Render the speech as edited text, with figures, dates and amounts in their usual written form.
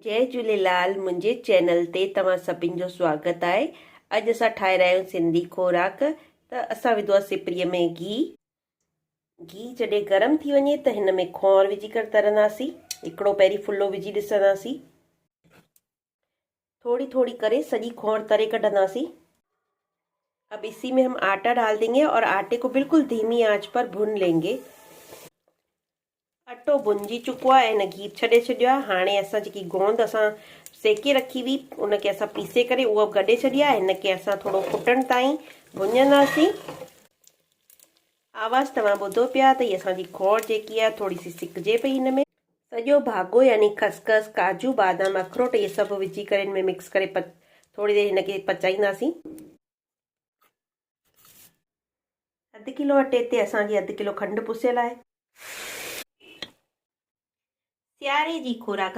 जय झूलेलाल। मुंहिंजे चैनल ते तव्हां सभिनि जो स्वागत आहे। अॼु असां ठाहे रहिया आहियूं सिंधी खोराक। त असां विधो आहे सिपरीअ में घी जॾहिं गरम थी वञे त हिन में खौर विझी करे तरंदासीं। हिकिड़ो पहिरीं फुल्लो विझी ॾिसंदासीं, थोड़ी थोड़ी करे सॼी खौर तरे कढंदासीं। अब इसी में हम आटा डाल देंगे और आटे को बिल्कुल धीमी आंच पर भून लेंगे। अटो भुंजी चुको आहे, हिन घी छॾे छॾियो आहे। हाणे असां जेकी गोंद असां सेके रखी हुई उनखे असां पीसे करे उहा गॾे छॾी आहे। हिनखे असां थोरो फुटण ताईं भुञंदासीं। आवाज़ तव्हां ॿुधो पिया त हीअ असांजी खौर जेकी आहे थोरी सी सिकजे पई। हिन में सॼो भाॻो यानी खसखस, काजू, बादाम, अखरोट इहे सभु विझी करे हिन में मिक्स करे थोरी देरि हिनखे पचाईंदासीं। अधु किलो अटे ते असांजी अधु किलो खंडु पुसियल आहे। सियारे जी खोराक